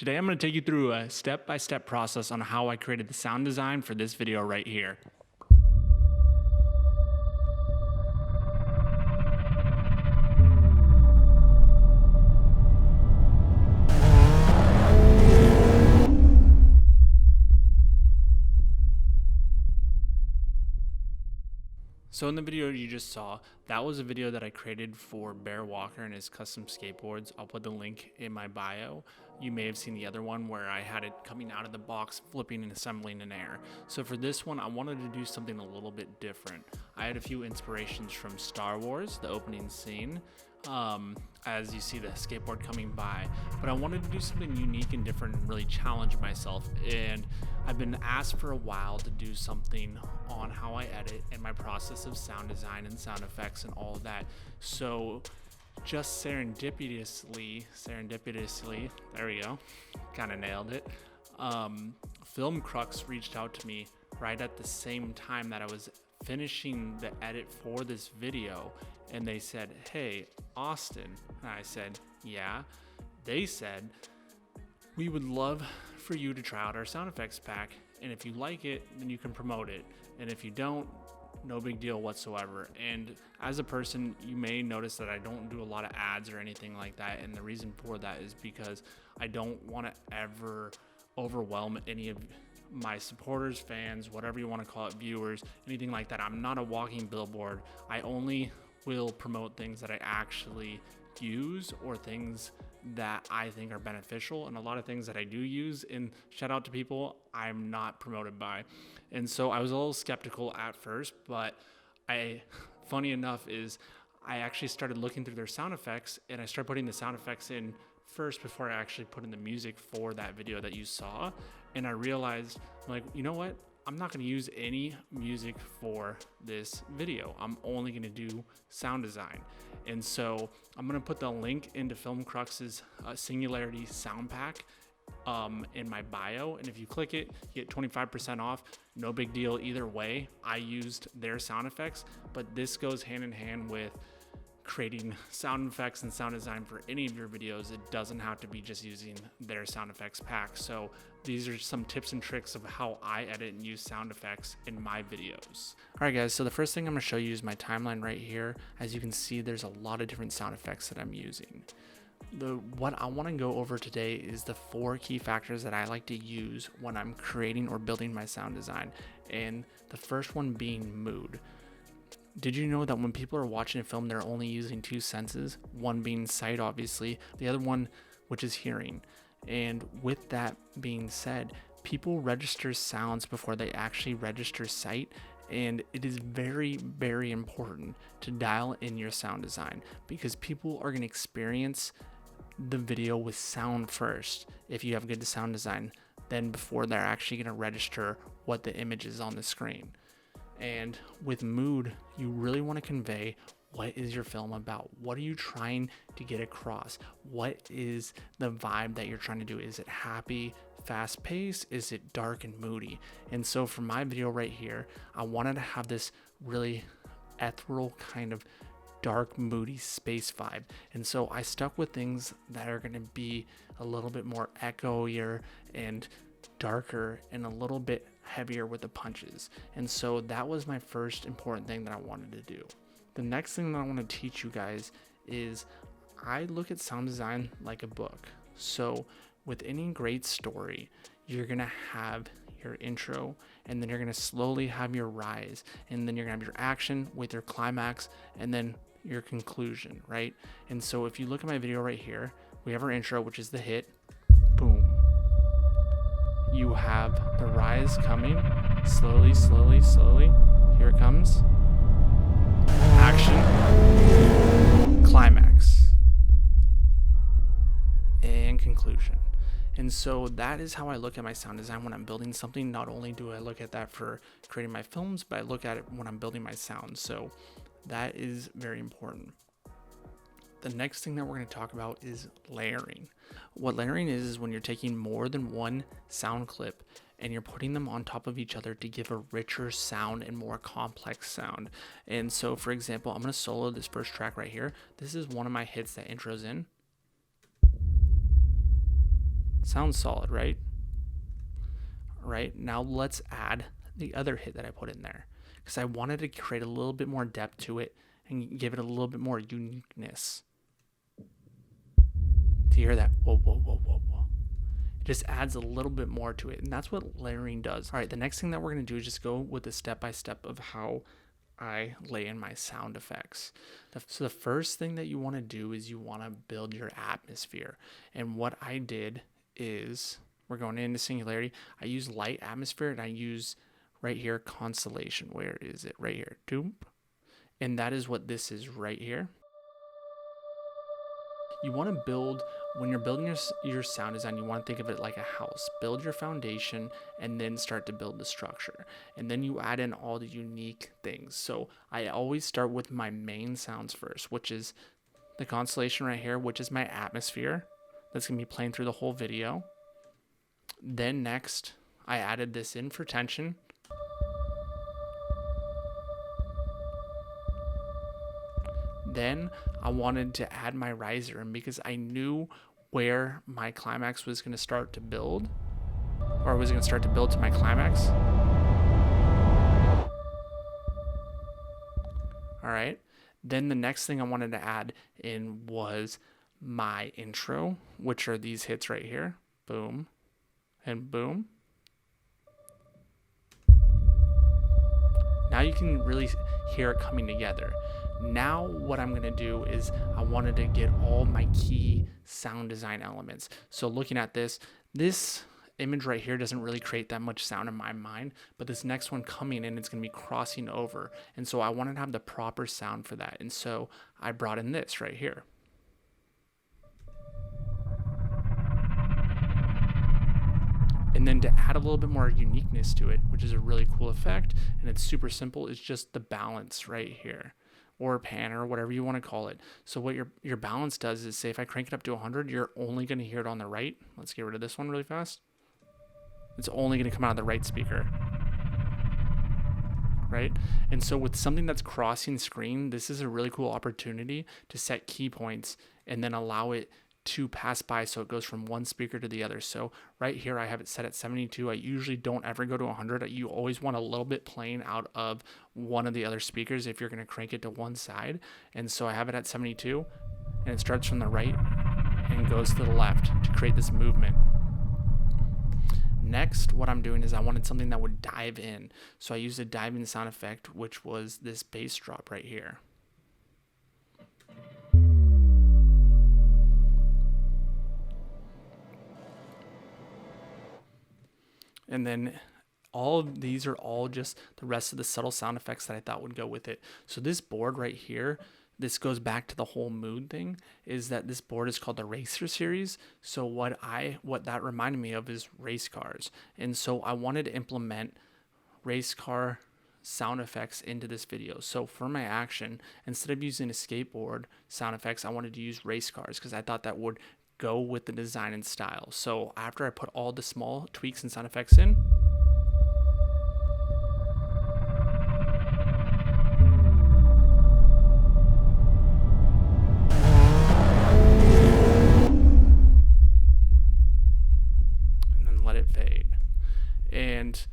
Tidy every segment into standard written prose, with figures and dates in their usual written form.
Today I'm going to take you through a step-by-step process on how I created the sound design for this video right here. So in the video you just saw, that was a video that I created for Bearwalker and his custom skateboards. I'll put the link in my bio. You may have seen the other one where I had it coming out of the box, flipping and assembling in air. So for this one, I wanted to do something a little bit different. I had a few inspirations from Star Wars, the opening scene, as you see the skateboard coming by, but I wanted to do something unique and different and really challenge myself. And I've been asked for a while to do something on how I edit and my process of sound design and sound effects and all of that. So just serendipitously, there we go, kind of nailed it. Film Crux reached out to me right at the same time that I was finishing the edit for this video, and they said, "Hey, Austin." And I said, "Yeah." They said, "We would love for you to try out our sound effects pack, and if you like it, then you can promote it, and if you don't, no big deal whatsoever." And as a person, you may notice that I don't do a lot of ads or anything like that, and the reason for that is because I don't want to ever overwhelm any of my supporters, fans, whatever you want to call it, viewers, anything like that. I'm not a walking billboard. I only will promote things that I actually use or things that I think are beneficial, and a lot of things that I do use, and shout out to people I'm not promoted by. And so I was a little skeptical at first, but funny enough is I actually started looking through their sound effects, and I started putting the sound effects in first before I actually put in the music for that video that you saw. And I realized, like, you know what? I'm not going to use any music for this video. I'm only going to do sound design. And so I'm going to put the link into Film Crux's Singularity sound pack in my bio. And if you click it, you get 25% off. No big deal either way. I used their sound effects, but this goes hand in hand with creating sound effects and sound design for any of your videos. It doesn't have to be just using their sound effects pack. So these are some tips and tricks of how I edit and use sound effects in my videos. All right, guys, so the first thing I'm going to show you is my timeline right here. As you can see, there's a lot of different sound effects that I'm using. What I want to go over today is the 4 key factors that I like to use when I'm creating or building my sound design. And the first one being mood. Did you know that when people are watching a film, they're only using 2 senses? One being sight, obviously, the other one, which is hearing. And with that being said, people register sounds before they actually register sight. And it is very, very important to dial in your sound design, because people are going to experience the video with sound first if you have good sound design, then before they're actually going to register what the image is on the screen. And with mood, you really want to convey, what is your film about? What are you trying to get across? What is the vibe that you're trying to do? Is it happy, fast paced? Is it dark and moody? And so for my video right here, I wanted to have this really ethereal kind of dark, moody space vibe. And so I stuck with things that are going to be a little bit more echoier and darker and a little bit heavier with the punches. And so that was my first important thing that I wanted to do. The next thing that I want to teach you guys is I look at sound design like a book. So with any great story, you're going to have your intro, and then you're going to slowly have your rise, and then you're going to have your action with your climax, and then your conclusion, right? And so if you look at my video right here, we have our intro, which is the hit, boom. You have the rise coming, slowly, slowly, slowly. Here it comes. Action, climax, and conclusion. And so that is how I look at my sound design when I'm building something. Not only do I look at that for creating my films, but I look at it when I'm building my sound. So that is very important. The next thing that we're going to talk about is layering. What layering is when you're taking more than one sound clip and you're putting them on top of each other to give a richer sound and more complex sound. And so, for example, I'm going to solo this first track right here. This is one of my hits that intros in. Sounds solid, right? Right, now let's add the other hit that I put in there, because I wanted to create a little bit more depth to it and give it a little bit more uniqueness. To hear that, whoa, whoa, whoa, whoa, whoa. It just adds a little bit more to it, and that's what layering does. All right, the next thing that we're going to do is just go with the step-by-step of how I lay in my sound effects. So the first thing that you want to do is you want to build your atmosphere. And what I did is, we're going into Singularity. I use light atmosphere, and I use right here constellation. Where is it? Right here. Doom. And that is what this is right here. You want to build, when you're building your sound design, you want to think of it like a house. Build your foundation and then start to build the structure. And then you add in all the unique things. So I always start with my main sounds first, which is the constellation right here, which is my atmosphere. That's going to be playing through the whole video. Then next, I added this in for tension. Then I wanted to add my riser in because I knew where my climax was going to start to build, or was going to start to build to my climax. All right. Then the next thing I wanted to add in was my intro, which are these hits right here. Boom and boom. Now you can really hear it coming together. Now what I'm going to do is I wanted to get all my key sound design elements. So looking at this image right here doesn't really create that much sound in my mind, but this next one coming in, it's going to be crossing over. And so I wanted to have the proper sound for that. And so I brought in this right here. And then to add a little bit more uniqueness to it, which is a really cool effect, and it's super simple, is just the balance right here, or pan, or whatever you want to call it. So what your balance does is, say if I crank it up to 100, you're only going to hear it on the right. Let's get rid of this one really fast. It's only going to come out of the right speaker. Right? And so with something that's crossing screen, this is a really cool opportunity to set key points and then allow it to pass by, so it goes from one speaker to the other. So right here I have it set at 72. I usually don't ever go to 100. You always want a little bit playing out of one of the other speakers if you're going to crank it to one side. And so I have it at 72, and it starts from the right and goes to the left to create this movement. Next, what I'm doing is I wanted something that would dive in. So I used a dive in sound effect, which was this bass drop right here. And then all of these are all just the rest of the subtle sound effects that I thought would go with it. So this board right here, this goes back to the whole mood thing, is that this board is called the Racer series. So what that reminded me of is race cars. And so I wanted to implement race car sound effects into this video. So for my action, instead of using a skateboard sound effects, I wanted to use race cars because I thought that would go with the design and style. So after I put all the small tweaks and sound effects in, and then let it fade. And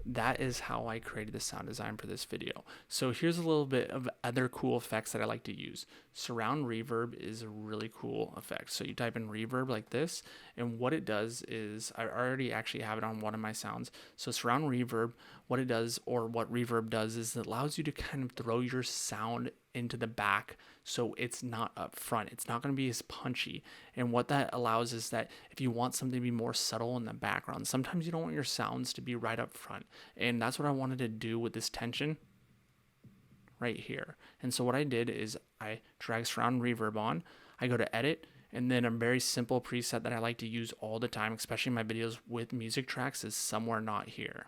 that is how I created the sound design for this video. So here's a little bit of other cool effects that I like to use. Surround reverb is a really cool effect. So you type in reverb like this, and what it does is, I already actually have it on one of my sounds. So surround reverb, what it does, or what reverb does, is it allows you to kind of throw your sound into the back so it's not up front. It's not going to be as punchy. And what that allows is that if you want something to be more subtle in the background, sometimes you don't want your sounds to be right up front. And that's what I wanted to do with this tension right here. And so what I did is I drag surround reverb on, I go to edit, and then a very simple preset that I like to use all the time, especially in my videos with music tracks, is somewhere not here.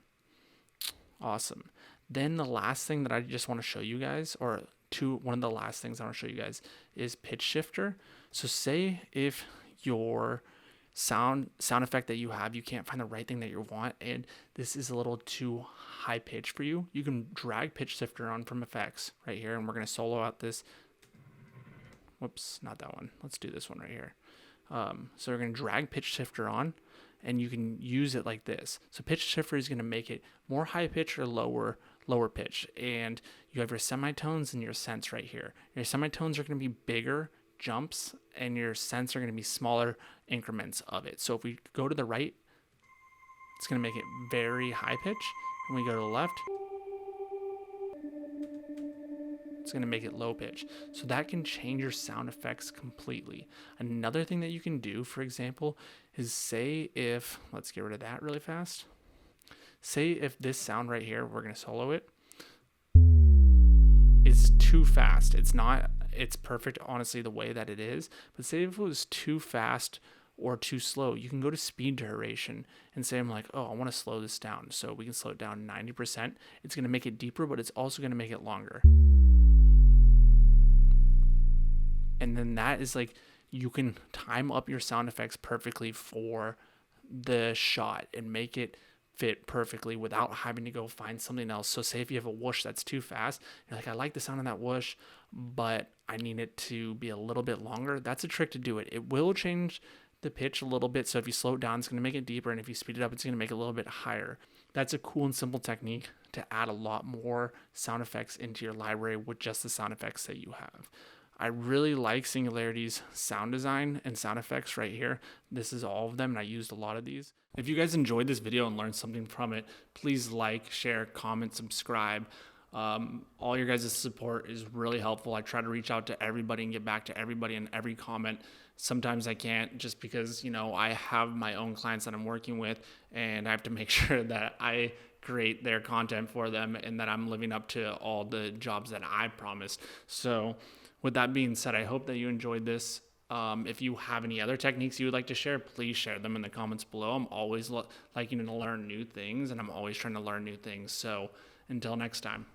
Awesome. Then the last thing that I just want to show you guys, or one of the last things I want to show you guys, is pitch shifter. So say if your sound effect that you have, you can't find the right thing that you want, and this is a little too high pitch for you, you can drag pitch shifter on from effects right here, and we're going to solo out this. Whoops, not that one. Let's do this one right here. So we're going to drag pitch shifter on. and you can use it like this. So pitch shifter is going to make it more high pitch or lower pitch. And you have your semitones and your cents right here. Your semitones are going to be bigger jumps, and your cents are going to be smaller increments of it. So if we go to the right, it's going to make it very high pitch. And we go to the left, it's going to make it low pitch. So that can change your sound effects completely. Another thing that you can do, for example, is say if, let's get rid of that really fast. Say if this sound right here, we're going to solo it, is too fast. It's perfect, honestly, the way that it is. But say if it was too fast or too slow, you can go to speed duration and say, I'm like, oh, I want to slow this down. So we can slow it down 90%. It's going to make it deeper, but it's also going to make it longer. And then that is like, you can time up your sound effects perfectly for the shot and make it fit perfectly without having to go find something else. So say if you have a whoosh that's too fast, you're like, I like the sound of that whoosh, but I need it to be a little bit longer. That's a trick to do it. It will change the pitch a little bit. So if you slow it down, it's going to make it deeper. And if you speed it up, it's going to make it a little bit higher. That's a cool and simple technique to add a lot more sound effects into your library with just the sound effects that you have. I really like Singularity's sound design and sound effects right here. This is all of them, and I used a lot of these. If you guys enjoyed this video and learned something from it, please like, share, comment, subscribe. All your guys' support is really helpful. I try to reach out to everybody and get back to everybody in every comment. Sometimes I can't, just because, I have my own clients that I'm working with, and I have to make sure that I create their content for them and that I'm living up to all the jobs that I promised. So with that being said, I hope that you enjoyed this. If you have any other techniques you would like to share, please share them in the comments below. I'm always liking to learn new things, and I'm always trying to learn new things. So until next time.